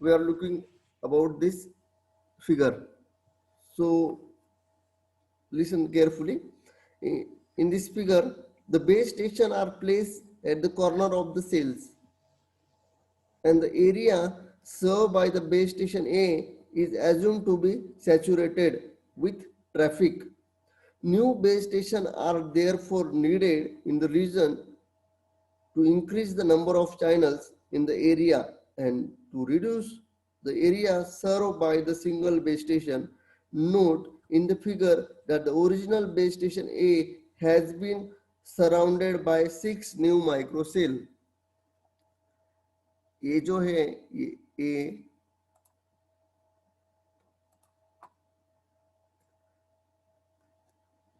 we are looking about this figure. So listen carefully. In this figure, the base station are placed at the corner of the cells, and the area served by the base station A is assumed to be saturated with traffic. New base stations are therefore needed in the region to increase the number of channels in the area and to reduce the area served by the single base station. Note in the figure that the original base station A has been surrounded by 6 new microcell. ये जो है ये A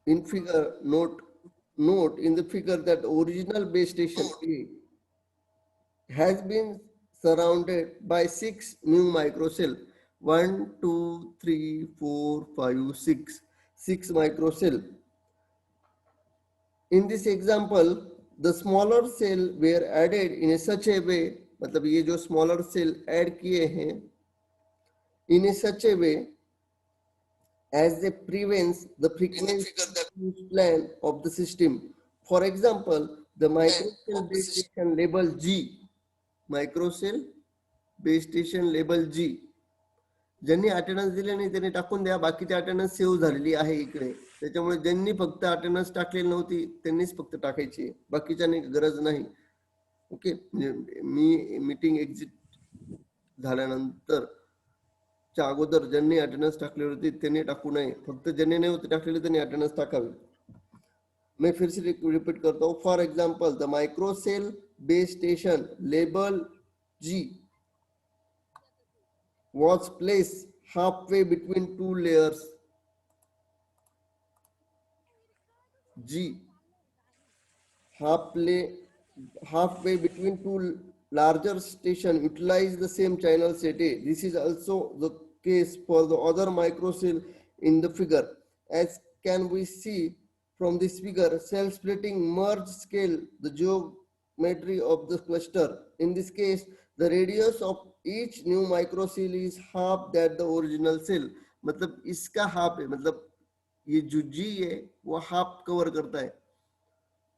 in figure, note in the figure that the original base station A has been surrounded by 6 new microcell. 1, 2, 3, 4, 5, 6. 6 microcell. In this example, the smaller cell were added in such a way, मतलब ये जो smaller cell add किए हैं, in a such a way as they prevents the frequency plan of the system. For example, the microcell base station label G, microcell base station label G. ज्यांनी attendance दिले नाही त्यांनी टाकून द्या, बाकीची attendance save झालेली आहे इकडे. त्याच्यामुळे ज्यांनी फक्त अटेंडन्स टाकलेली नव्हती त्यांनीच फक्त टाकायची, बाकीच्यांनी गरज नाही. ओके, म्हणजे मी मीटिंग एक्झिट झाल्यानंतर च्या अगोदर ज्यांनी अटेंडन्स टाकली होती त्यांनी टाकू नये, फक्त ज्यांनी नाही होते टाकलेले त्यांनी अटेंडन्स टाकावी. मैं फिर से रिपीट करता हूँ. For example the microcell base station label G was placed halfway between two layers G, halfway between two larger stations utilize the same channel set A. This is also the case for the other microcell in the figure. As can we see from this figure, cell splitting merge scale the geometry of the cluster. In this case, the radius of each new microcell is half that the original cell. मतलब इसका half है, मतलब ये जो G है वो half cover करता है,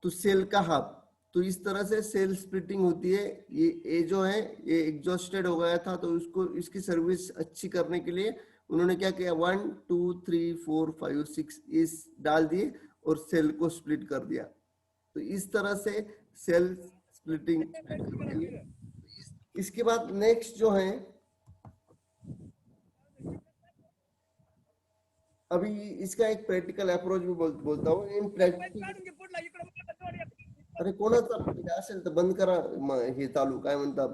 तो सेल का हाफ. तो इस तरह से सेल स्प्लिटिंग होती है. ये ए जो है ये एग्जॉस्टेड हो गया था, तो उसको इसकी सर्विस अच्छी करने के लिए उन्होंने क्या किया, 1, 2, 3, 4, 5, 6 इस डाल दिए और सेल को स्प्लिट कर दिया. तो इस तरह से सेल स्प्लिटिंग. इसके बाद नेक्स्ट जो है, अभी इसका एक प्रैक्टिकल अप्रोच भी बोलता हूँ. इन प्रॅक्टिकल, अरे कोणाचा असेल तर बंद करा हे चालू, काय म्हणता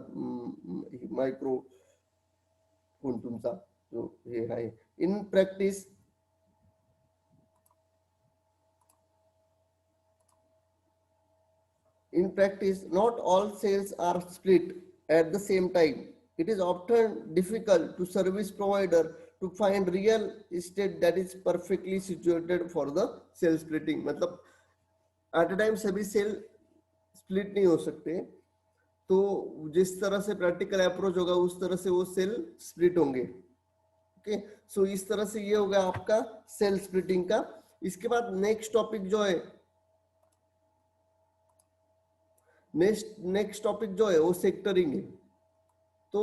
मायक्रो फोन तुमचा जो हे आहे. In practice not all cells are split at the same time. It is often difficult to service provider to find real estate that is perfectly situated for the cell splitting. मतलब at a time सभी cell split नहीं हो सकते, तो जिस तरह से practical approach होगा उस तरह से वो सेल स्प्लिट होंगे. ओके, सो इस तरह से ये होगा आपका सेल स्प्लिटिंग का. इसके बाद नेक्स्ट टॉपिक जो है, नेक्स्ट टॉपिक जो है वो सेक्टरिंग है. तो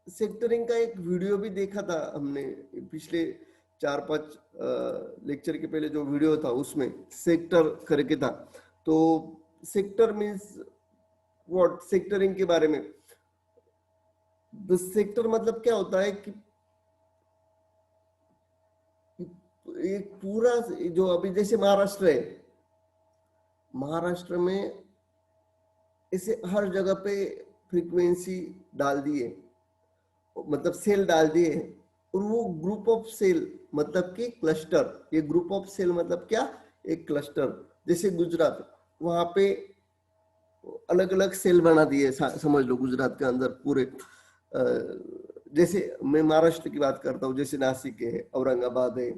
सेक्टरिंग का एक वीडियो भी देखा था हमने पिछले 4-5 लेक्चर के पहले, जो वीडियो था उसमें सेक्टर करके था. तो सेक्टर मीन्स व्हाट, सेक्टरिंग के बारे में. द सेक्टर मतलब क्या होता है कि एक पूरा जो अभी जैसे महाराष्ट्र है, महाराष्ट्र में इसे हर जगह पे फ्रीक्वेंसी डाल दिए, मतलब सेल डाल दिए, और वो ग्रुप ऑफ सेल मतलब कि क्लस्टर. ये ग्रुप ऑफ सेल मतलब क्या, एक क्लस्टर. जैसे गुजरात, वहां पे अलग अलग सेल बना दिए, समझ लो गुजरात के अंदर पूरे. जैसे मैं महाराष्ट्र की बात करता हूँ, जैसे नासिक है, औरंगाबाद है,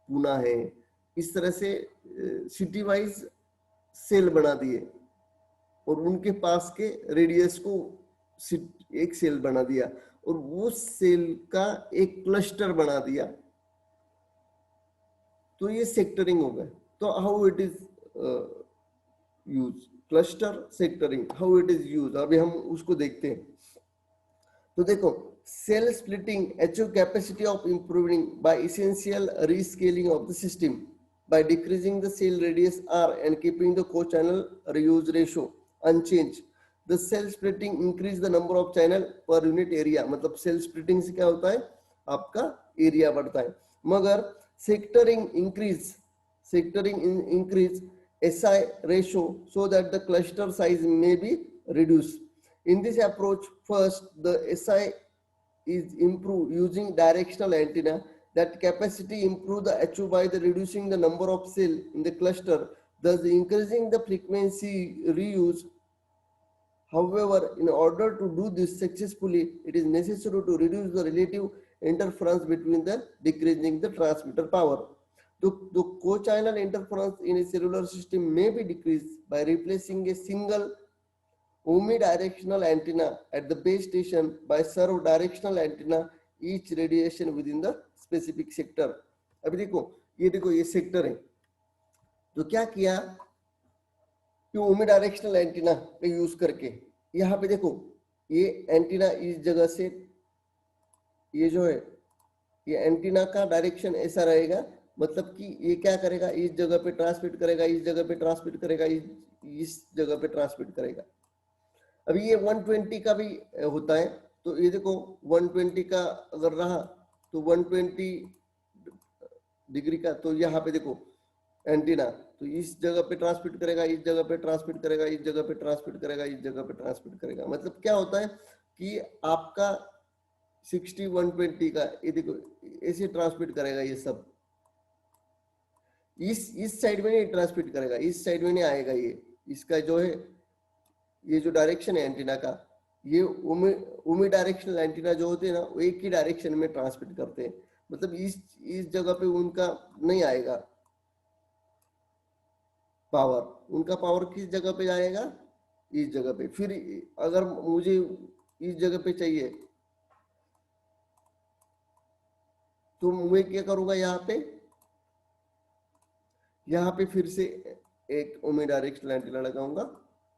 पूना है, इस तरह से सिटी वाइज सेल बना दिए और उनके पास के रेडियस को एक सेल बना दिया और उस सेल का एक क्लस्टर बना दिया, तो ये सेक्टरिंग हो गया। तो how it is use, cluster sectoring, how it is use, अभी हम उसको देखते हैं। तो देखो, cell splitting achieve capacity of improving by essential rescaling of the system by decreasing the cell radius r and keeping the co-channel reuse ratio unchanged. The cell splitting increase the number of channel per unit area, मतलब cell splitting से क्या होता है, आपका area बढ़ता है। मगर sectoring increase SI ratio so that the cluster size may be reduced. In this approach, first the SI is improved using directional antenna. That capacity improve the achieved by the reducing the number of cell in the cluster, thus increasing the frequency reuse. However, in order to do this successfully, it is necessary to reduce the relative interference between the decreasing the transmitter power. The co-channel interference in a cellular system may be decreased by replacing a single omnidirectional antenna at the base station by servo directional antenna each radiation within the specific sector. अभी देखो ये sector है, तो क्या किया कि omni antenna का use करके यहाँ पे देखो ये एंटीना इस जगह से, ये जो है ये एंटीना का डायरेक्शन ऐसा रहेगा, मतलब कि ये क्या करेगा, इस जगह पे ट्रांसमिट करेगा, इस जगह पे ट्रांसमिट करेगा, इस जगह पे ट्रांसमिट करेगा। अभी ये 120 का भी होता है, तो ये देखो 120 का अगर रहा तो 120 डिग्री का, तो यहाँ पे देखो एंटीना, तो इस जगह पे ट्रांसमिट करेगा, इस जगह पे ट्रांसमिट करेगा, इस जगह पे ट्रांसमिट करेगा, इस जगह पे ट्रांसमिट करेगा। मतलब क्या होता है कि आपका 60 120 का ये देखो ऐसे ट्रांसमिट करेगा, ये सब इस साइड में नहीं ट्रांसमिट करेगा, इस साइड में नहीं आएगा, ये इसका जो है ये जो डायरेक्शन है एंटीना का, ये ओमी डायरेक्शनल एंटीना जो होते हैं ना, वो एक ही डायरेक्शन में ट्रांसमिट करते हैं, मतलब इस जगह पे उनका नहीं आएगा पावर, उनका पावर किस जगह पे जाएगा, इस जगह पे। फिर अगर मुझे इस जगह पे चाहिए तो मैं क्या करूंगा, यहाँ पे फिर से एक ओमी डायरेक्शनल एंटीना लगाऊंगा,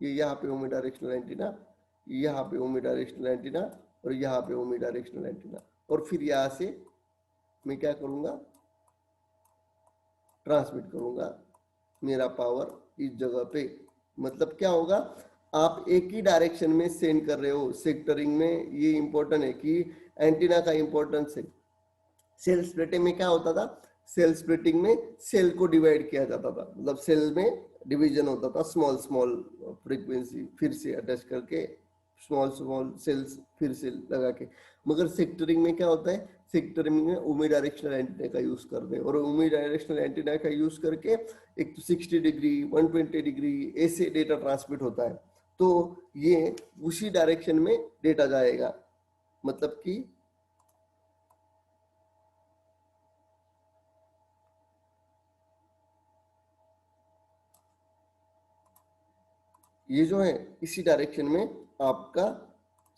ये यहाँ पे ओमी डायरेक्शनल एंटीना, यहाँ पे ओमी डायरेक्शनल एंटीना और यहाँ पे ओमी डायरेक्शनल एंटीना, और फिर यहाँ से मैं क्या करूंगा, ट्रांसमिट करूंगा मेरा पावर इस जगह पे। मतलब क्या होगा, आप एक ही डायरेक्शन में सेंड कर रहे हो। सेक्टरिंग में ये इंपॉर्टेंट है कि एंटीना का इंपॉर्टेंस है। सेल स्प्लिटिंग में क्या होता था, सेल स्प्लिटिंग में सेल को डिवाइड किया जाता था, मतलब सेल में डिवीजन होता था, स्मॉल स्मॉल फ्रीक्वेंसी फिर से अटैच करके, स्मॉल स्मॉल सेल्स फिर से लगा के। मगर सेक्टरिंग में क्या होता है, सेक्टरिंग में ओमी डायरेक्शनल एंटीना का यूज करते हैं, और ओमी डायरेक्शनल एंटीना का यूज करके एक तो 60 डिग्री 120 डिग्री ऐसे डेटा ट्रांसमिट होता है, तो ये उसी डायरेक्शन में डेटा जाएगा। मतलब कि ये जो है इसी डायरेक्शन में आपका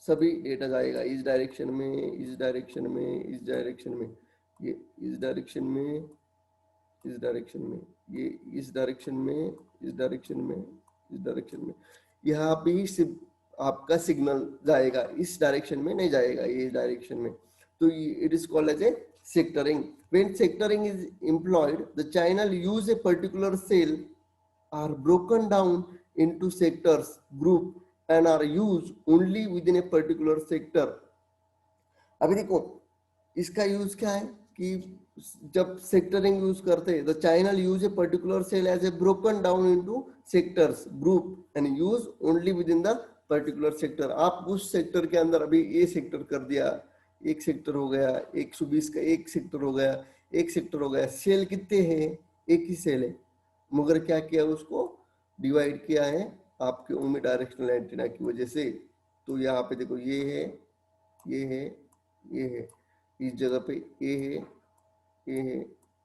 सभी डेटा जाएगा, इस डायरेक्शन में, इस डायरेक्शन में, इस डायरेक्शन में, ये इस डायरेक्शन में, इस डायरेक्शन में, ये इस डायरेक्शन में, इस डायरेक्शन में, इस डायरेक्शन में, यहाँ पे ही सिर्फ आपका सिग्नल जाएगा, इस डायरेक्शन में नहीं जाएगा, ये डायरेक्शन में। तो it is called as a sectoring. When sectoring is employed, the channel use a particular cell are broken down into sectors group and are used only within a particular sector. अभी देखो इसका use क्या है कि जब सेक्टरिंग use करते हैं, the channel use a particular cell as a broken down into sectors group and use only within the particular sector. आप उस सेक्टर के अंदर अभी ए सेक्टर कर दिया, एक सेक्टर हो गया, 120 का एक सेक्टर हो गया, एक सेक्टर हो गया, सेल कितने हैं, एक ही सेल है, मगर क्या किया, उसको डिवाइड किया है आपके ओमी डायरेक्शनल एंटीना की वजह से। तो यहाँ पे देखो ये है, ये है, ये है, इस जगह पे ये है, ये है,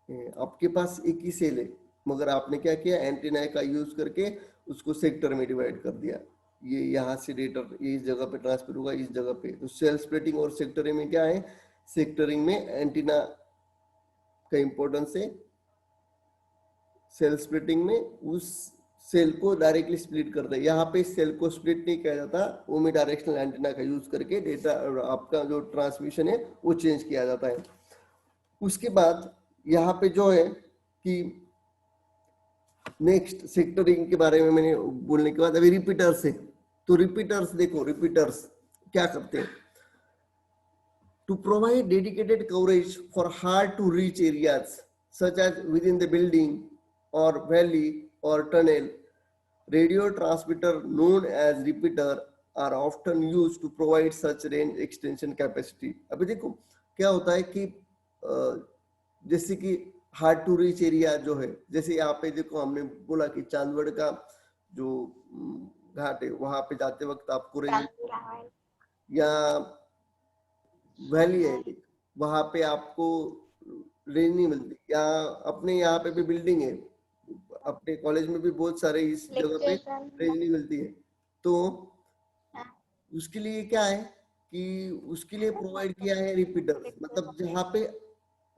ये है। आपके पास एक ही सेल है, मगर आपने क्या किया, एंटीना का यूज करके उसको सेक्टर में डिवाइड कर दिया। ये यहाँ से डेटा ये इस जगह पे ट्रांसफर होगा, इस जगह पे। तो सेल स्प्लिटिंग और सेक्टरिंग में क्या है, सेक्टरिंग में एंटीना का इंपॉर्टेंस है। सेल स्प्लिटिंग में उस सेल को डायरेक्टली स्प्लिट करते हैं, यहाँ पे सेल को स्प्लिट नहीं किया जाता, ओमी डायरेक्शनल एंटीना का यूज करके डेटा आपका जो ट्रांसमिशन है वो चेंज किया जाता है। उसके बाद यहाँ पे जो है कि नेक्स्ट सेक्टरिंग के बारे में मैंने बोलने के बाद अभी रिपीटर्स है। तो रिपीटर्स देखो, रिपीटर्स क्या करते हैं, to provide dedicated coverage for hard to reach areas such as within the building or valley or tunnel, radio transmitter known as repeater are often used to provide such range extension capacity। अभी देखो क्या होता है कि जैसे कि hard to reach area जो है, जैसे यहाँ पे देखो हमने बोला कि चांदवड़ का जो घाट है वहां पे जाते वक्त आपको रेंज, या वैली है वहां पे आपको रेंज नहीं मिलती, या अपने यहाँ पे भी बिल्डिंग है, अपने कॉलेज में भी बहुत सारे इस जगह पे रेंज नहीं मिलती है। तो उसके लिए क्या है कि उसके लिए प्रोवाइड किया है रिपीटर, मतलब जहाँ पे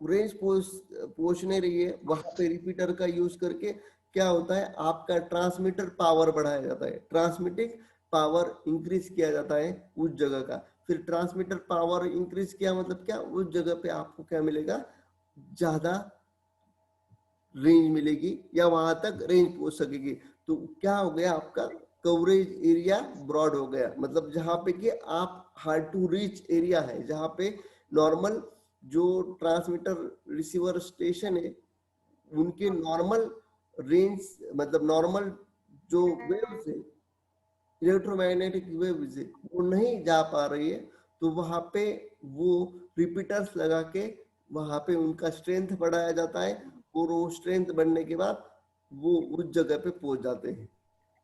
रेंज पहुंच नहीं रही है वहां पे रिपीटर का यूज करके क्या होता है, आपका ट्रांसमीटर पावर बढ़ाया जाता है, ट्रांसमिटिंग पावर इंक्रीज किया जाता है उस जगह का। फिर ट्रांसमीटर पावर इंक्रीज किया मतलब क्या, उस जगह पे आपको क्या मिलेगा, ज्यादा रेंज मिलेगी या वहां तक रेंज पहुंच सकेगी। तो क्या हो गया, आपका कवरेज एरिया ब्रॉड हो गया, मतलब जहां पे कि आप हार्ड टू रीच एरिया है, जहां पे नॉर्मल जो ट्रांसमीटर रिसीवर स्टेशन है उनके नॉर्मल रेंज, मतलब नॉर्मल जो वेव्स है, इलेक्ट्रोमैग्नेटिक वेव्स है, वो नहीं जा पा रही है, तो वहां पे वो रिपीटर्स लगा के वहां पे उनका स्ट्रेंथ बढ़ाया जाता है, और वो स्ट्रेंथ बढ़ने के बाद वो उस जगह पे पहुंच जाते हैं,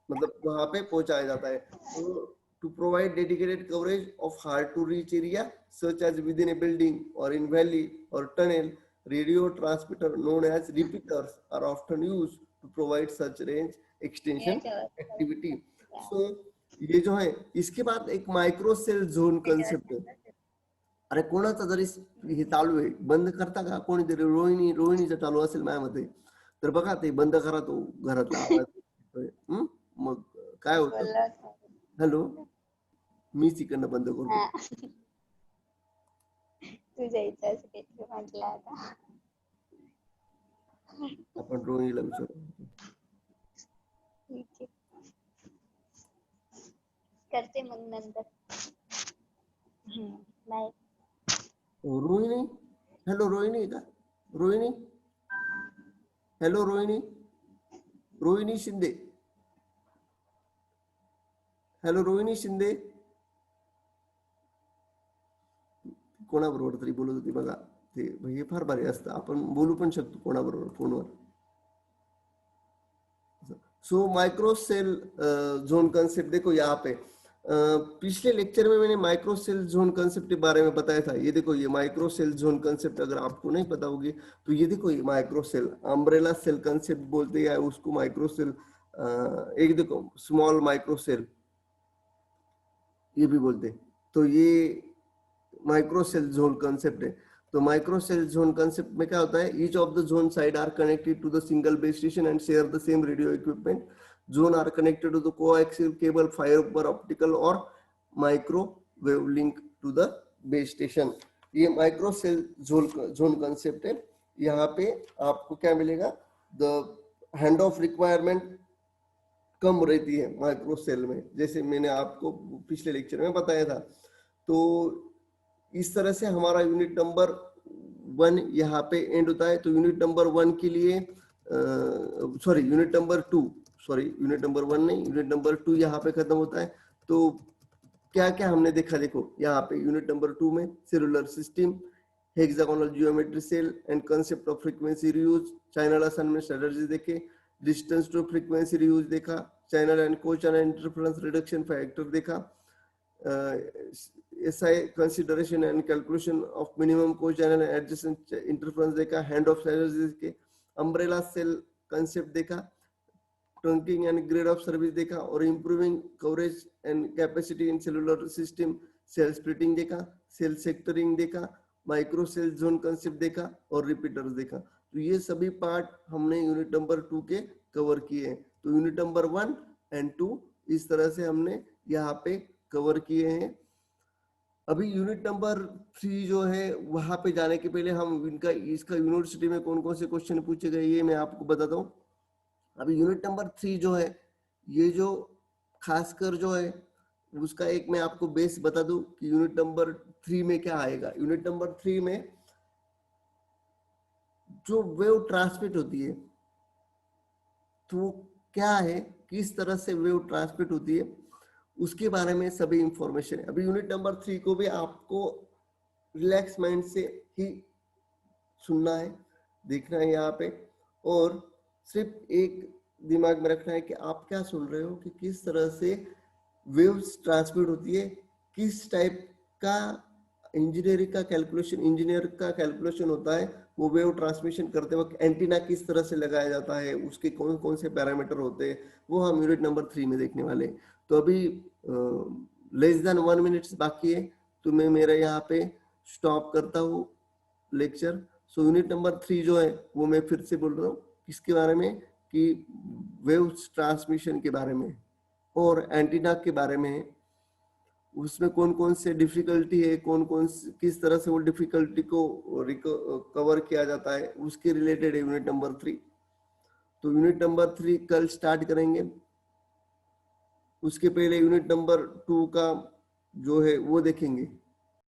मतलब वहां पे पहुंचाया जाता है। तो to provide dedicated coverage of hard to reach area such as within a building or in valley or tunnel, radio transmitter known as repeaters are often used to provide such range extension activity। So ये जो है, इसके बाद एक micro cell zone concept है। अरे कोणाचा जरी हे चालू आहे, बंद करता का कोणीतरी, रोहिणीचं चालू असेल माझ्या मते, तर बघा ते बंद करा तो घरातला आवाज। मग काय होतं, हॅलो मीच इकडनं बंद करतो। तुझ्या इच्छा म्हटलं आता आपण रोहिणीला विचारू, करते मग नंतर। बाय रोहिणी, हॅलो रोहिणी का, रोहिणी, हॅलो रोहिणी, रोहिणी शिंदे, हॅलो रोहिणी शिंदे, कोणाबरोबर तरी बोलत होती बघा, ते हे फार भारी असतं, आपण बोलू पण शकतो कोणाबरोबर फोनवर। So micro cell zone concept देखो यहाँ पे, पिछले लेक्चर में मैंने माइक्रो सेल जोन कंसेप्ट के बारे में बताया था। ये देखो, ये माइक्रो सेल जोन कंसेप्ट अगर आपको नहीं पता होगी तो ये देखो, ये micro cell umbrella cell concept बोलते हैं उसको, माइक्रो सेल, एक देखो स्मॉल माइक्रो सेल ये भी बोलते हैं। तो ये माइक्रो सेल जोन कंसेप्ट है। तो माइक्रो सेल जोन कंसेप्ट में क्या होता है, each of the zone side are connected to the single base station and share the same radio equipment. Zone are connected to the coaxial cable, fibre optical और microwave link to the base station. ये micro cell zone concept है। यहाँ पे आपको क्या मिलेगा, the hand off requirement कम रहती है माइक्रो सेल में, जैसे मैंने आपको पिछले लेक्चर में बताया था। तो इस तरह से हमारा यूनिट नंबर 1 यहाँ पे एंड होता है। तो यूनिट नंबर 1 के लिए यूनिट नंबर 2, यूनिट नंबर 1 नहीं, यूनिट नंबर 2 यहाँ पे खत्म होता है। तो क्या क्या हमने देखा, देखो यहाँ पे यूनिट नंबर 2 में cellular system, hexagonal geometry cell and concept of frequency reuse, channel assignment strategy देखे, डिस्टेंस टू फ्रीक्वेंसी रियूज देखा, channel and co channel interference reduction factor देखा, SI consideration and calculation of minimum co-channel and adjacent interference देखा, hand off strategy देखे, umbrella cell concept देखा, trunking and grade of service देखा, और improving coverage and capacity in cellular system, cell splitting देखा, cell sectoring देखा, micro cell zone concept देखा और repeaters देखा। तो ये सभी पार्ट हमने यूनिट नंबर 2 के कवर किए हैं। तो यूनिट नंबर 1 एंड 2 इस तरह से हमने यहाँ पे कवर किए हैं। अभी यूनिट नंबर 3 जो है वहां पे जाने के पहले हम इसका यूनिवर्सिटी में कौन कौन से क्वेश्चन पूछे गए ये मैं आपको बताता हूँ। अभी यूनिट नंबर 3 जो है, ये जो खासकर जो है उसका एक मैं आपको बेस बता दूं कि यूनिट नंबर 3 में क्या आएगा। यूनिट नंबर 3 में जो वेव ट्रांसमिट होती है तो क्या है, किस तरह से वेव ट्रांसमिट होती है, उसके बारे में सभी इंफॉर्मेशन है। अभी यूनिट नंबर 3 को भी आपको रिलैक्स माइंड से ही सुनना है, देखना है यहाँ पे, और सिर्फ एक दिमाग में रखना है कि आप क्या सुन रहे हो, कि किस तरह से वेव्स ट्रांसमिट होती है, किस टाइप का इंजीनियर का कैलकुलेशन होता है वो वेव ट्रांसमिशन करते वक्त, एंटीना किस तरह से लगाया जाता है, उसके कौन कौन से पैरामीटर होते हैं, वो हम यूनिट नंबर 3 में देखने वाले हैं। तो अभी लेस देन 1 मिनट्स बाकी है, तो मैं मेरा यहाँ पे स्टॉप करता हूँ लेक्चर। सो यूनिट नंबर 3 जो है वो मैं फिर से बोल रहा हूँ किसके बारे में, कि वेव्स ट्रांसमिशन के बारे में और एंटीना के बारे में है। उसमें कौन कौन से डिफिकल्टी है, कौन कौन किस तरह से वो डिफिकल्टी को कवर किया जाता है, उसके रिलेटेड है यूनिट नंबर 3। तो यूनिट नंबर 3 कल स्टार्ट करेंगे। उसके पहले यूनिट नंबर 2 का जो है वो देखेंगे।